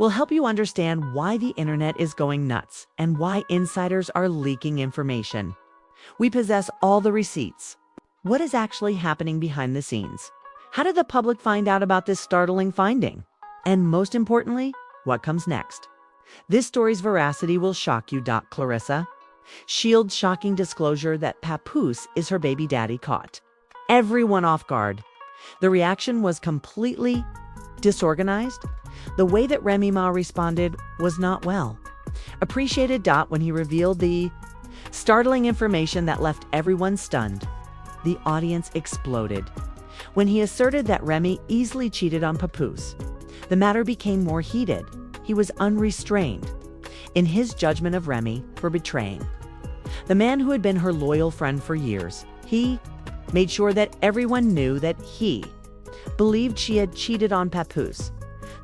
We'll help you understand why the internet is going nuts and why insiders are leaking information. We possess all the receipts. What is actually happening behind the scenes? How did the public find out about this startling finding? And most importantly, what comes next? This story's veracity will shock you, Claressa Shields' shocking disclosure that Papoose is her baby daddy caught everyone off guard. The reaction was completely disorganized. The way that Remy Ma responded was not well appreciated. When he revealed the startling information that left everyone stunned, the audience exploded. When he asserted that Remy easily cheated on Papoose, the matter became more heated. He was unrestrained in his judgment of Remy for betraying the man who had been her loyal friend for years. He made sure that everyone knew that he believed she had cheated on Papoose.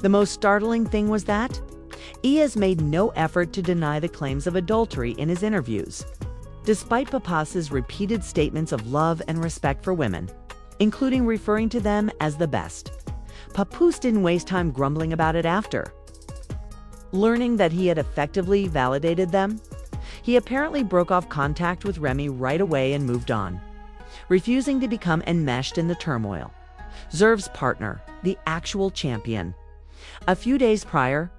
The most startling thing was that he has made no effort to deny the claims of adultery in his interviews. Despite Papoose's repeated statements of love and respect for women, including referring to them as the best, Papoose didn't waste time grumbling about it after learning that he had effectively validated them. He apparently broke off contact with Remy right away and moved on, refusing to become enmeshed in the turmoil. Zerv's partner, the actual champion. A few days prior,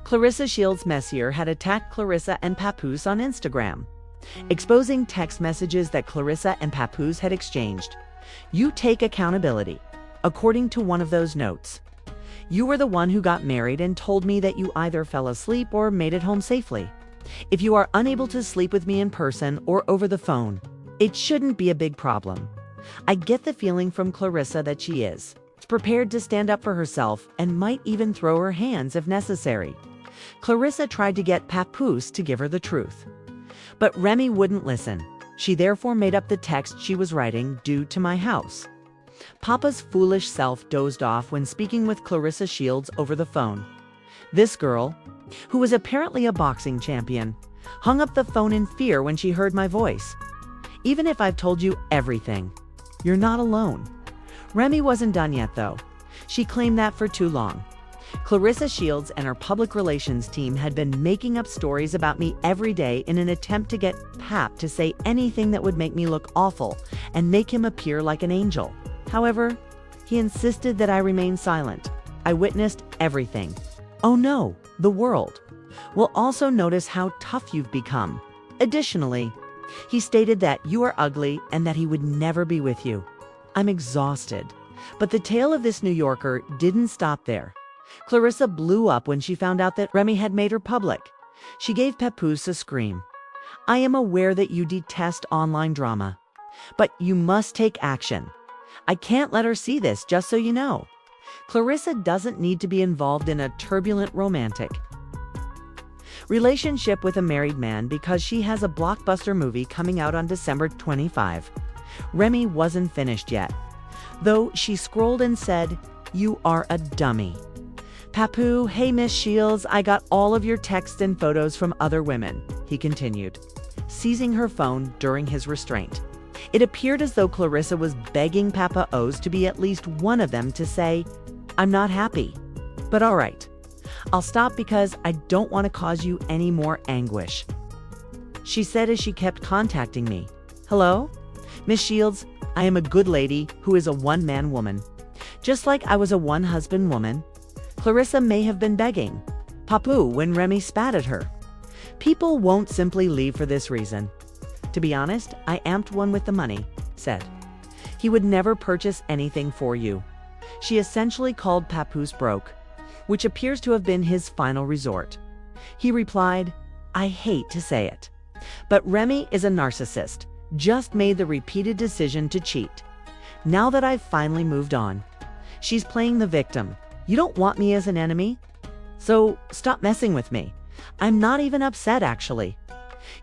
Claressa Shields Messier had attacked Claressa and Papoose on Instagram, exposing text messages that Claressa and Papoose had exchanged. "You take accountability," according to one of those notes. "You were the one who got married and told me that you either fell asleep or made it home safely. If you are unable to sleep with me in person or over the phone, it shouldn't be a big problem." I get the feeling from Claressa that she is prepared to stand up for herself and might even throw her hands if necessary. Claressa tried to get Papoose to give her the truth, but Remy wouldn't listen. She therefore made up the text she was writing due to my house. Papa's foolish self dozed off when speaking with Claressa Shields over the phone. This girl, who was apparently a boxing champion, hung up the phone in fear when she heard my voice. "Even if I've told you everything, you're not alone." Remy wasn't done yet, though. She claimed that for too long. Claressa Shields and her public relations team had been making up stories about me every day in an attempt to get Pap to say anything that would make me look awful and make him appear like an angel. However, he insisted that I remain silent. "I witnessed everything. Oh no, the world will also notice how tough you've become." Additionally, he stated that you are ugly and that he would never be with you. I'm exhausted. But the tale of this New Yorker didn't stop there. Claressa blew up when she found out that Remy had made her public. She gave Papoose a scream. "I am aware that you detest online drama, but you must take action. I can't let her see this, just so you know." Claressa doesn't need to be involved in a turbulent romantic relationship with a married man because she has a blockbuster movie coming out on December 25. Remy wasn't finished yet, though. She scrolled and said, "You are a dummy." "Papu, hey Miss Shields, I got all of your texts and photos from other women," he continued, seizing her phone during his restraint. It appeared as though Claressa was begging Papa O's to be at least one of them to say, "I'm not happy, but all right. I'll stop because I don't want to cause you any more anguish," she said as she kept contacting me. "Hello? Miss Shields, I am a good lady who is a one-man woman. Just like I was a one-husband woman." Claressa may have been begging Papu when Remy spat at her. "People won't simply leave for this reason. To be honest, I amped one with the money," said. "He would never purchase anything for you." She essentially called Papoose broke, which appears to have been his final resort. He replied, "I hate to say it, but Remy is a narcissist, just made the repeated decision to cheat. Now that I've finally moved on, she's playing the victim. You don't want me as an enemy? So stop messing with me. I'm not even upset, actually.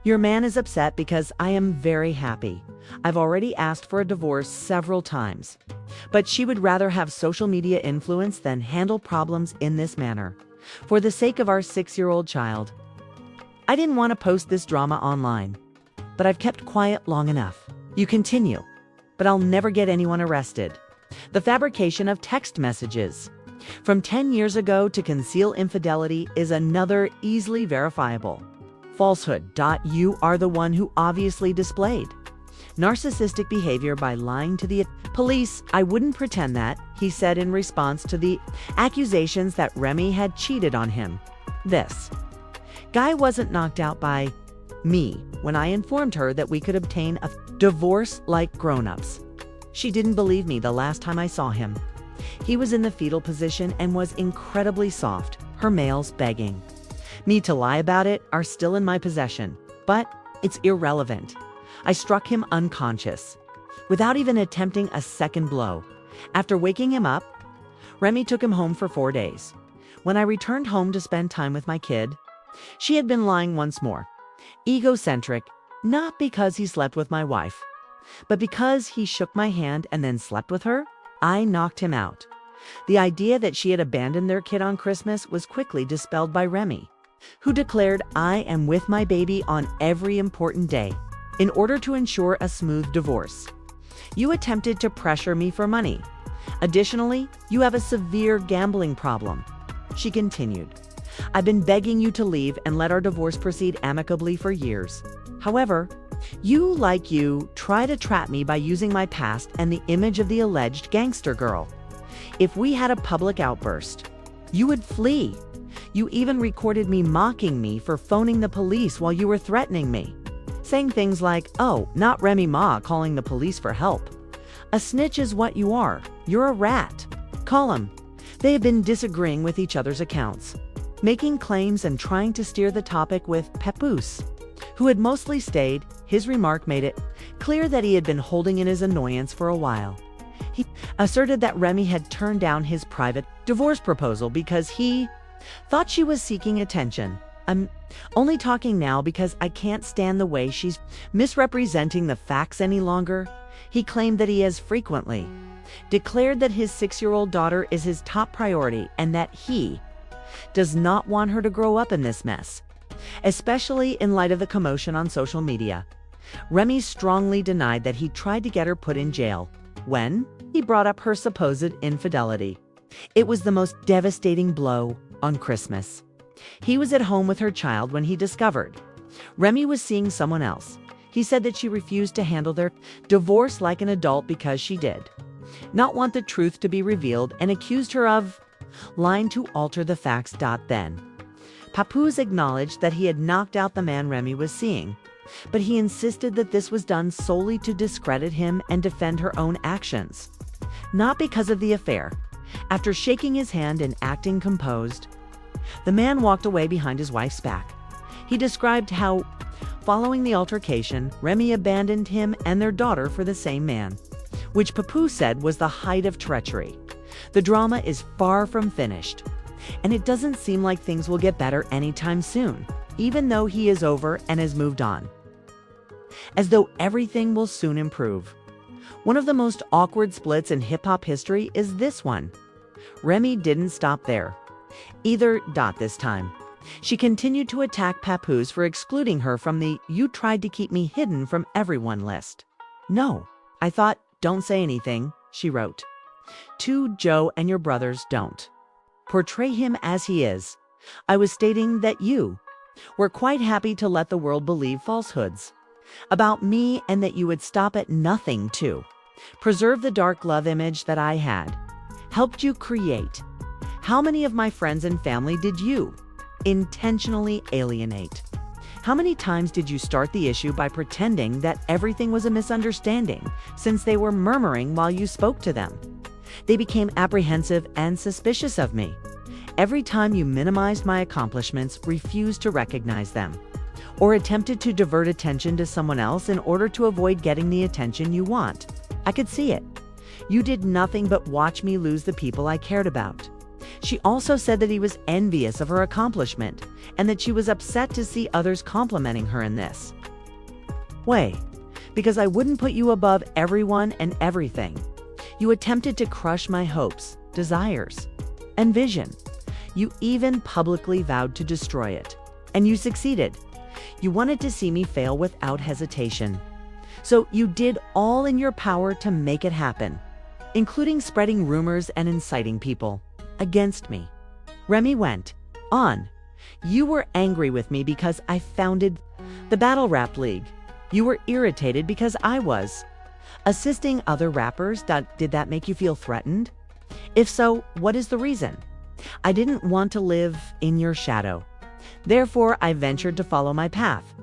Your man is upset because I am very happy. I've already asked for a divorce several times, but she would rather have social media influence than handle problems in this manner. For the sake of our 6-year-old child, I didn't want to post this drama online, but I've kept quiet long enough." You continue, "But I'll never get anyone arrested." The fabrication of text messages. From 10 years ago to conceal infidelity is another easily verifiable falsehood. You are the one who obviously displayed narcissistic behavior by lying to the police. I wouldn't pretend that, he said in response to the accusations that Remy had cheated on him. This guy wasn't knocked out by me when I informed her that we could obtain a divorce like grown-ups. She didn't believe me the last time I saw him. He was in the fetal position and was incredibly soft, her males begging me to lie about it are still in my possession, but it's irrelevant. I struck him unconscious, without even attempting a second blow. After waking him up, Remy took him home for 4 days. When I returned home to spend time with my kid, she had been lying once more. Egocentric, not because he slept with my wife, but because he shook my hand and then slept with her. I knocked him out. The idea that she had abandoned their kid on Christmas was quickly dispelled by Remy, who declared, I am with my baby on every important day, in order to ensure a smooth divorce. You attempted to pressure me for money. Additionally, you have a severe gambling problem. She continued, I've been begging you to leave and let our divorce proceed amicably for years. However, you try to trap me by using my past and the image of the alleged gangster girl. If we had a public outburst, you would flee. You even recorded me mocking me for phoning the police while you were threatening me, saying things like, oh, not Remy Ma calling the police for help. A snitch is what you are. You're a rat. Call him. They have been disagreeing with each other's accounts, making claims and trying to steer the topic with Papoose, who had mostly stayed. His remark made it clear that he had been holding in his annoyance for a while. He asserted that Remy had turned down his private divorce proposal because he thought she was seeking attention. I'm only talking now because I can't stand the way she's misrepresenting the facts any longer. He claimed that he has frequently declared that his 6-year-old daughter is his top priority and that he does not want her to grow up in this mess, especially in light of the commotion on social media. Remy strongly denied that he tried to get her put in jail when he brought up her supposed infidelity. It was the most devastating blow on Christmas. He was at home with her child when he discovered Remy was seeing someone else. He said that she refused to handle their divorce like an adult because she did not want the truth to be revealed and accused her of lying to alter the facts. Then, Papoose acknowledged that he had knocked out the man Remy was seeing, but he insisted that this was done solely to discredit him and defend her own actions, not because of the affair. After shaking his hand and acting composed, the man walked away behind his wife's back. He described how, following the altercation, Remy abandoned him and their daughter for the same man, which Papoose said was the height of treachery. The drama is far from finished, and it doesn't seem like things will get better anytime soon, even though he is over and has moved on. As though everything will soon improve. One of the most awkward splits in hip-hop history is this one. Remy didn't stop there either. This time, she continued to attack Papoose for excluding her from the "you tried to keep me hidden from everyone" list. No, I thought, don't say anything, she wrote. To Joe and your brothers, don't portray him as he is. I was stating that you were quite happy to let the world believe falsehoods about me and that you would stop at nothing to preserve the dark love image that I had helped you create. How many of my friends and family did you intentionally alienate? How many times did you start the issue by pretending that everything was a misunderstanding since they were murmuring while you spoke to them? They became apprehensive and suspicious of me. Every time you minimized my accomplishments, refused to recognize them, or attempted to divert attention to someone else in order to avoid getting the attention you want. I could see it. You did nothing but watch me lose the people I cared about. She also said that he was envious of her accomplishment and that she was upset to see others complimenting her in this way, because I wouldn't put you above everyone and everything. You attempted to crush my hopes, desires, and vision. You even publicly vowed to destroy it, and you succeeded. You wanted to see me fail without hesitation. So you did all in your power to make it happen, including spreading rumors and inciting people against me. Remy went on. You were angry with me because I founded the Battle Rap League. You were irritated because I was assisting other rappers. Did that make you feel threatened? If so, what is the reason? I didn't want to live in your shadow. Therefore, I ventured to follow my path.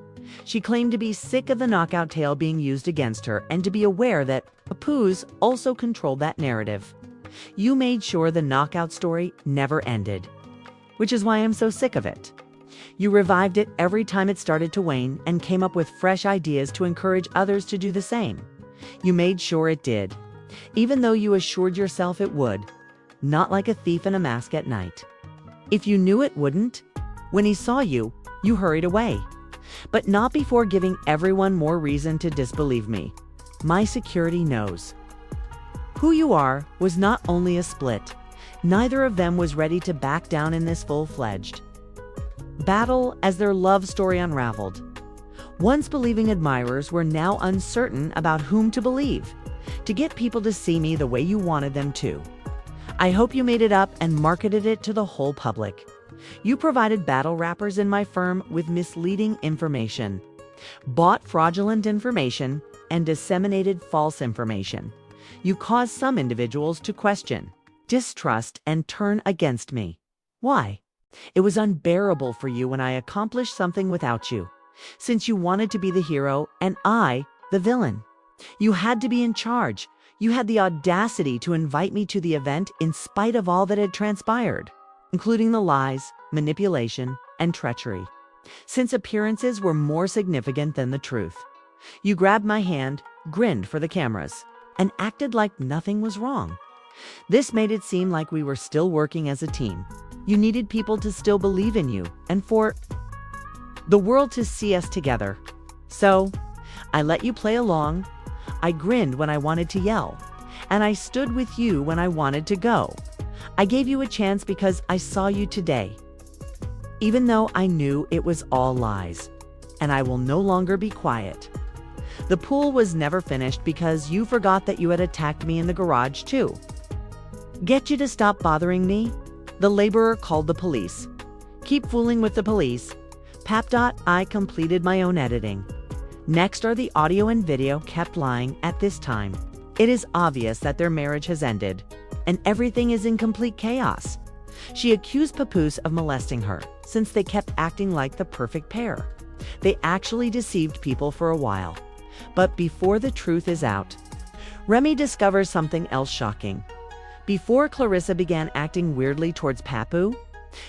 She claimed to be sick of the knockout tale being used against her and to be aware that Papoose also controlled that narrative. You made sure the knockout story never ended, which is why I'm so sick of it. You revived it every time it started to wane and came up with fresh ideas to encourage others to do the same. You made sure it did, even though you assured yourself it would, not like a thief in a mask at night. If you knew it wouldn't, when he saw you, you hurried away. But not before giving everyone more reason to disbelieve me. My security knows. Who you are was not only a split. Neither of them was ready to back down in this full-fledged battle as their love story unraveled. Once believing admirers were now uncertain about whom to believe, to get people to see me the way you wanted them to. I hope you made it up and marketed it to the whole public. You provided battle rappers in my firm with misleading information, bought fraudulent information, and disseminated false information. You caused some individuals to question, distrust, and turn against me. Why? It was unbearable for you when I accomplished something without you, since you wanted to be the hero and I, the villain. You had to be in charge. You had the audacity to invite me to the event in spite of all that had transpired, including the lies, manipulation, and treachery, since appearances were more significant than the truth. You grabbed my hand, grinned for the cameras, and acted like nothing was wrong. This made it seem like we were still working as a team. You needed people to still believe in you and for the world to see us together. So, I let you play along. I grinned when I wanted to yell, and I stood with you when I wanted to go. I gave you a chance because I saw you today, even though I knew it was all lies, and I will no longer be quiet. The pool was never finished because you forgot that you had attacked me in the garage too. Get you to stop bothering me? The laborer called the police. Keep fooling with the police. I completed my own editing. Next are the audio and video kept lying at this time. It is obvious that their marriage has ended, and everything is in complete chaos. She accused Papoose of molesting her, since they kept acting like the perfect pair. They actually deceived people for a while. But before the truth is out, Remy discovers something else shocking. Before Claressa began acting weirdly towards Papoose,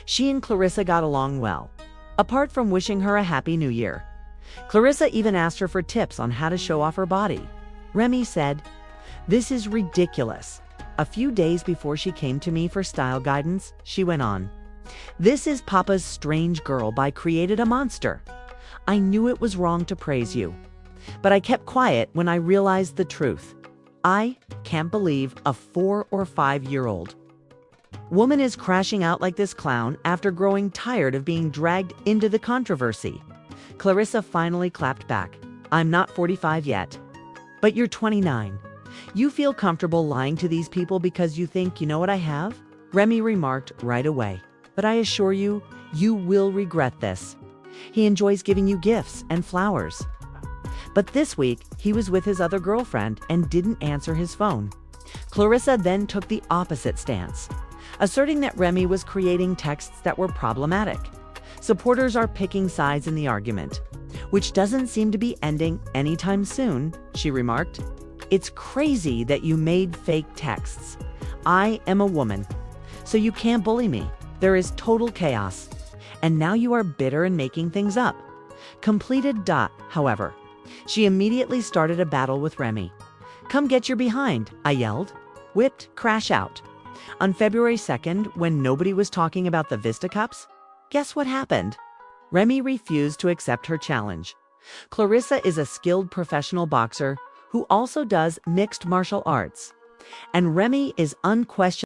she and Claressa got along well, apart from wishing her a happy new year. Claressa even asked her for tips on how to show off her body. Remy said, "This is ridiculous." A few days before she came to me for style guidance, she went on, "This is Papa's strange girl by created a monster. I knew it was wrong to praise you, but I kept quiet when I realized the truth. I can't believe a 4 or 5-year-old woman is crashing out like this clown after growing tired of being dragged into the controversy." Claressa finally clapped back. "I'm not 45 yet, but you're 29. You feel comfortable lying to these people because you think you know what I have?" Remy remarked right away. "But I assure you, you will regret this. He enjoys giving you gifts and flowers. But this week, he was with his other girlfriend and didn't answer his phone." Claressa then took the opposite stance, asserting that Remy was creating texts that were problematic. Supporters are picking sides in the argument, which doesn't seem to be ending anytime soon, she remarked. "It's crazy that you made fake texts. I am a woman, so you can't bully me. There is total chaos. And now you are bitter and making things up." Completed. However, she immediately started a battle with Remy. "Come get your behind," I yelled. Whipped, crash out. On February 2nd, when nobody was talking about the Vista Cups, guess what happened? Remy refused to accept her challenge. Claressa is a skilled professional boxer who also does mixed martial arts, and Remy is unquestionably